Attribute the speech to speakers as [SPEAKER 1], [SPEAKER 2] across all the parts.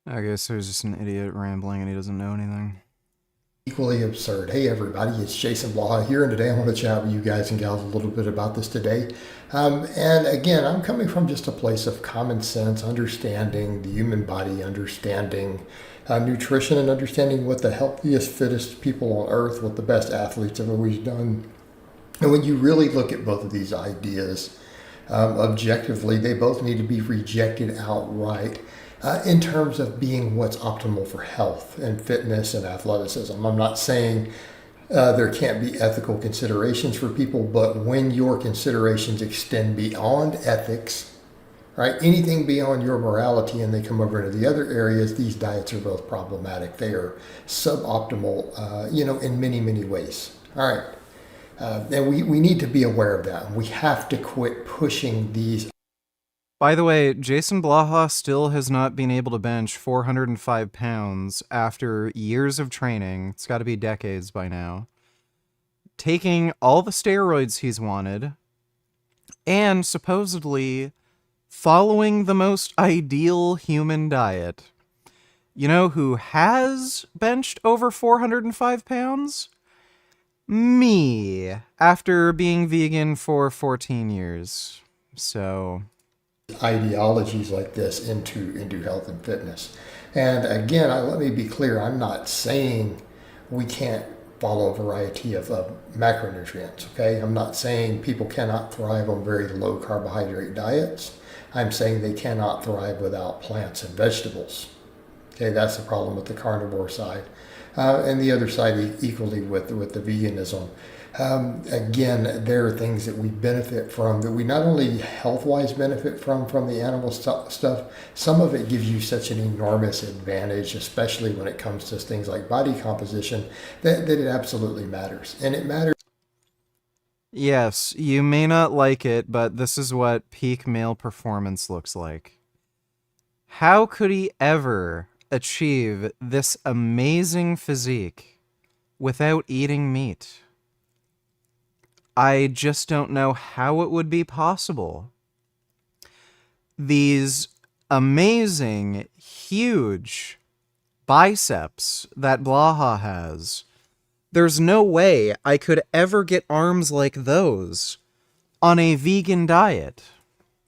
[SPEAKER 1] I guess there's just an idiot rambling and he doesn't know anything.
[SPEAKER 2] Equally absurd. Hey everybody, it's Jason Blaha here, and today I want to chat with you guys and gals a little bit about this today. And again, I'm coming from just a place of common sense, understanding the human body, understanding nutrition, and understanding what the healthiest, fittest people on earth, what the best athletes have always done. And when you really look at both of these ideas objectively, they both need to be rejected outright in terms of being what's optimal for health and fitness and athleticism. I'm not saying there can't be ethical considerations for people, but when your considerations extend beyond ethics, right, anything beyond your morality, and they come over into the other areas, these diets are both problematic. They are suboptimal, in many, many ways. All right. And we need to be aware of that. We have to quit pushing these.
[SPEAKER 1] By the way, Jason Blaha still has not been able to bench 405 pounds after years of training. It's got to be decades by now. Taking all the steroids he's wanted, and supposedly following the most ideal human diet. You know who has benched over 405 pounds? Me, after being vegan for 14 years. So
[SPEAKER 2] Ideologies like this into health and fitness. And again, let me be clear, I'm not saying we can't follow a variety of macronutrients, okay? I'm not saying people cannot thrive on very low carbohydrate diets. I'm saying they cannot thrive without plants and vegetables. Okay, that's the problem with the carnivore side. And the other side equally with the veganism. Again, there are things that we benefit from, that we not only health-wise benefit from the animal stuff. Some of it gives you such an enormous advantage, especially when it comes to things like body composition, that it absolutely matters. And it matters.
[SPEAKER 1] yes, you may not like it, but this is what peak male performance looks like. How could he ever achieve this amazing physique without eating meat? I just don't know how it would be possible. These amazing, huge biceps that Blaha has, there's no way I could ever get arms like those on a vegan diet.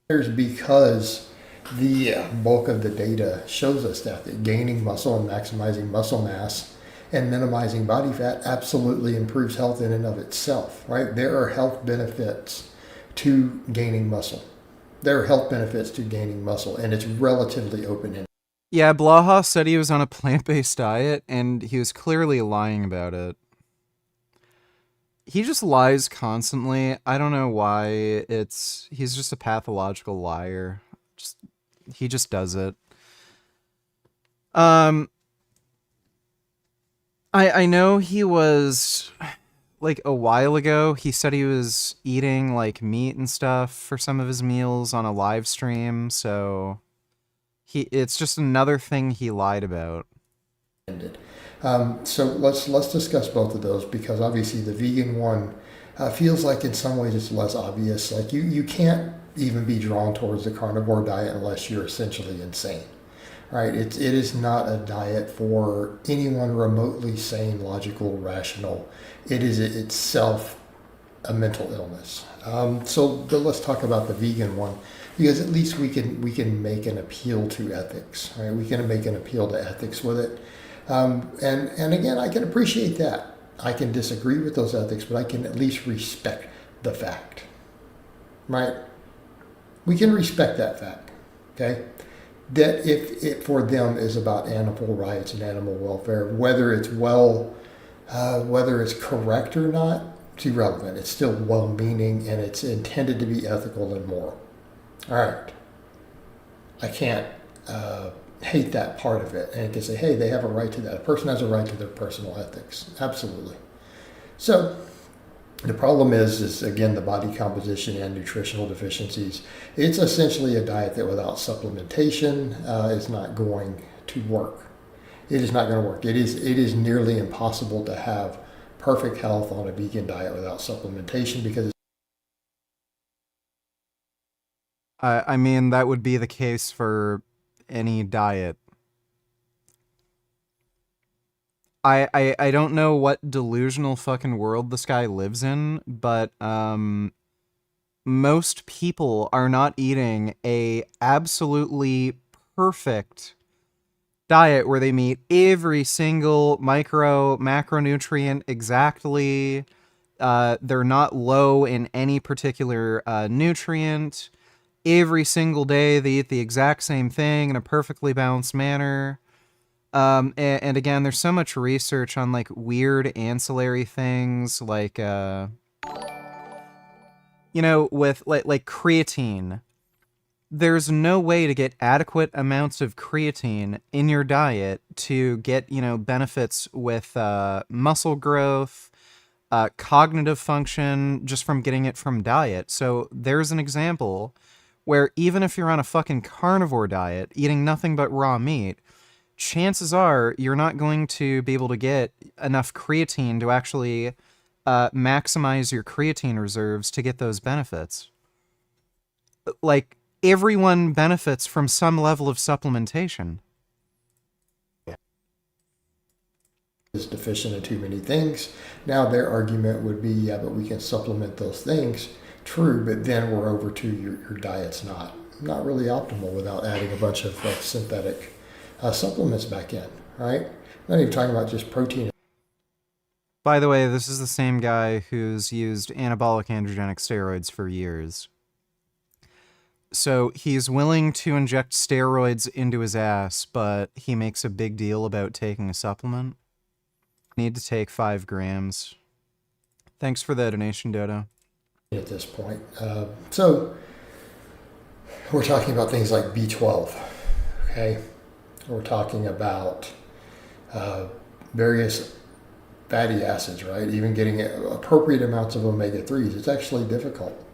[SPEAKER 2] Because the bulk of the data shows us that gaining muscle and maximizing muscle mass and minimizing body fat absolutely improves health in and of itself, right? There are health benefits to gaining muscle. There are health benefits to gaining muscle, and it's relatively open-ended.
[SPEAKER 1] Yeah, Blaha said he was on a plant-based diet, and he was clearly lying about it. He just lies constantly. I don't know why. He's just a pathological liar. He just does it. I know he was, like, a while ago, he said he was eating, like, meat and stuff for some of his meals on a live stream, so it's just another thing he lied about.
[SPEAKER 2] So let's discuss both of those, because obviously the vegan one feels like in some ways it's less obvious. Like you can't even be drawn towards the carnivore diet unless you're essentially insane, right? It is not a diet for anyone remotely sane, logical, rational. It is itself a mental illness. But let's talk about the vegan one, because at least we can make an appeal to ethics, right? We can make an appeal to ethics with it. And again, I can appreciate that. I can disagree with those ethics, but I can at least respect the fact, right? We can respect that fact, okay? That if it for them is about animal rights and animal welfare, whether it's whether it's correct or not, it's irrelevant. It's still well-meaning, and it's intended to be ethical and moral. All right. I can't hate that part of it, and it can say, hey, they have a right to that. A person has a right to their personal ethics. Absolutely. So the problem is again, the body composition and nutritional deficiencies. It's essentially a diet that without supplementation is not going to work. It is not going to work. It is nearly impossible to have perfect health on a vegan diet without supplementation, because
[SPEAKER 1] I mean, that would be the case for any diet. I don't know what delusional fucking world this guy lives in, but most people are not eating a absolutely perfect diet where they meet every single micro macronutrient exactly. They're not low in any particular nutrient. Every single day they eat the exact same thing in a perfectly balanced manner. And again, there's so much research on like weird ancillary things like with like creatine. There's no way to get adequate amounts of creatine in your diet to get, benefits with muscle growth, cognitive function just from getting it from diet. So there's an example where even if you're on a fucking carnivore diet, eating nothing but raw meat, chances are you're not going to be able to get enough creatine to actually maximize your creatine reserves to get those benefits. Like, everyone benefits from some level of supplementation.
[SPEAKER 2] Is deficient in too many things. Now their argument would be, yeah, but we can supplement those things. True, but then we're over to your diet's not really optimal without adding a bunch of synthetic supplements back in, right? Not even talking about just protein.
[SPEAKER 1] By the way, this is the same guy who's used anabolic androgenic steroids for years. So he's willing to inject steroids into his ass, but he makes a big deal about taking a supplement. Need to take 5 grams. Thanks for the donation, Dodo.
[SPEAKER 2] At this point. So we're talking about things like B12, okay? We're talking about various fatty acids, right? Even getting appropriate amounts of omega-3s. It's actually difficult.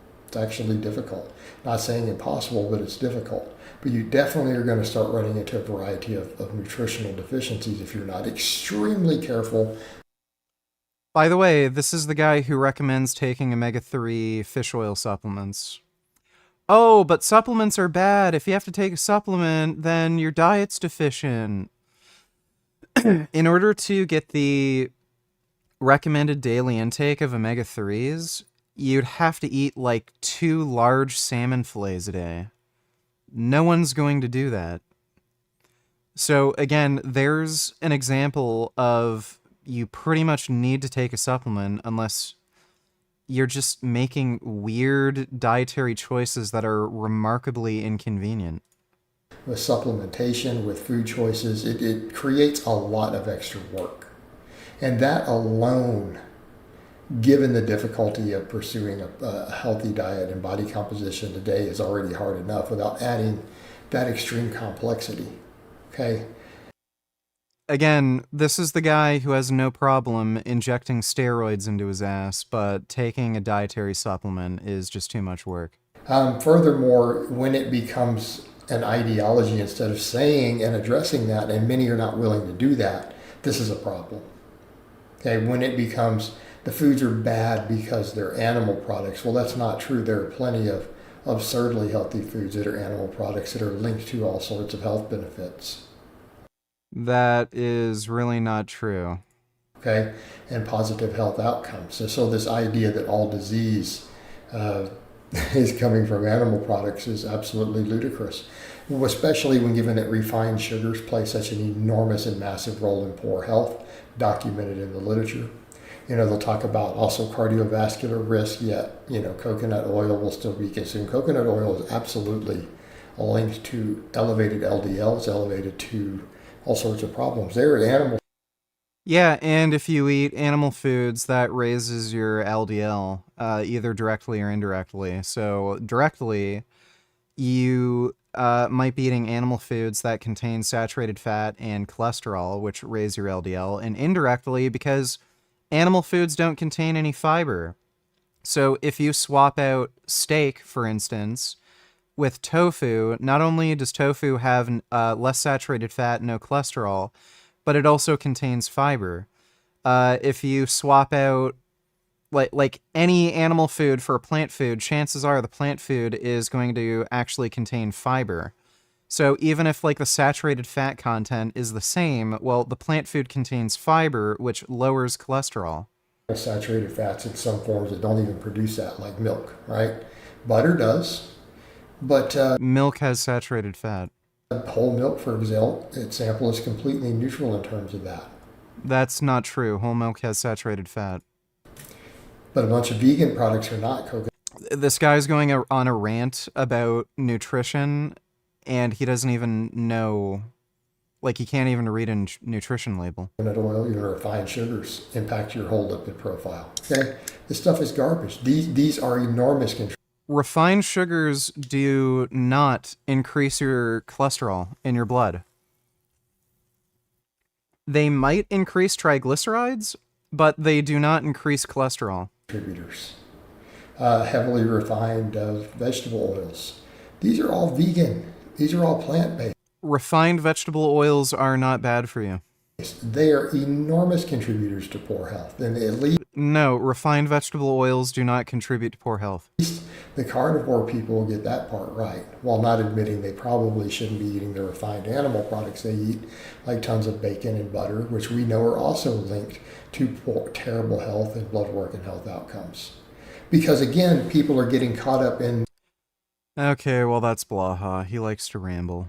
[SPEAKER 2] Not saying impossible, but it's difficult. But you definitely are going to start running into a variety of nutritional deficiencies if you're not extremely careful.
[SPEAKER 1] By the way, this is the guy who recommends taking omega-3 fish oil supplements. Oh, but supplements are bad. If you have to take a supplement, then your diet's deficient. In order to get the recommended daily intake of omega-3s, you'd have to eat like 2 large salmon fillets a day. No one's going to do that. So again, there's an example of you pretty much need to take a supplement unless you're just making weird dietary choices that are remarkably inconvenient.
[SPEAKER 2] With supplementation, with food choices, it creates a lot of extra work. And that alone, given the difficulty of pursuing a healthy diet and body composition today, is already hard enough without adding that extreme complexity. Okay?
[SPEAKER 1] Again, this is the guy who has no problem injecting steroids into his ass, but taking a dietary supplement is just too much work.
[SPEAKER 2] Furthermore, when it becomes an ideology instead of saying and addressing that, and many are not willing to do that, this is a problem. Okay, when it becomes the foods are bad because they're animal products, well, that's not true. There are plenty of absurdly healthy foods that are animal products that are linked to all sorts of health benefits.
[SPEAKER 1] That is really not true.
[SPEAKER 2] Okay, and positive health outcomes. So this idea that all disease is coming from animal products is absolutely ludicrous, especially when given that refined sugars play such an enormous and massive role in poor health, documented in the literature. They'll talk about also cardiovascular risk, yet, coconut oil will still be consumed. Coconut oil is absolutely linked to elevated LDLs, elevated to all sorts of problems. They're animal.
[SPEAKER 1] Yeah, and if you eat animal foods, that raises your LDL, either directly or indirectly. So directly, you might be eating animal foods that contain saturated fat and cholesterol, which raise your LDL, and indirectly because animal foods don't contain any fiber. So if you swap out steak, for instance, with tofu, not only does tofu have less saturated fat and no cholesterol, but it also contains fiber. If you swap out like any animal food for a plant food, chances are the plant food is going to actually contain fiber. So even if like the saturated fat content is the same, well, the plant food contains fiber, which lowers cholesterol.
[SPEAKER 2] Saturated fats in some forms that don't even produce that, like milk, right? Butter does, but
[SPEAKER 1] Milk has saturated fat.
[SPEAKER 2] whole milk, for example, is completely neutral in terms of that.
[SPEAKER 1] That's not true. Whole milk has saturated fat.
[SPEAKER 2] But a bunch of vegan products are not coconut
[SPEAKER 1] This guy's going on a rant about nutrition, and he doesn't even know, like, he can't even read a nutrition label.
[SPEAKER 2] oil, even refined sugars impact your whole lipid profile. Okay, this stuff is garbage. These are enormous contributors.
[SPEAKER 1] Refined sugars do not increase your cholesterol in your blood. They might increase triglycerides, but they do not increase cholesterol.
[SPEAKER 2] Heavily refined vegetable oils. These are all vegan. These are all plant-based.
[SPEAKER 1] Refined vegetable oils are not bad for you.
[SPEAKER 2] They are enormous contributors to poor health. And at least
[SPEAKER 1] No, refined vegetable oils do not contribute to poor health.
[SPEAKER 2] the carnivore people get that part right, while not admitting they probably shouldn't be eating the refined animal products they eat, like tons of bacon and butter, which we know are also linked to terrible health and blood work and health outcomes. Because again, people are getting caught up in...
[SPEAKER 1] Okay, well that's Blaha. He likes to ramble.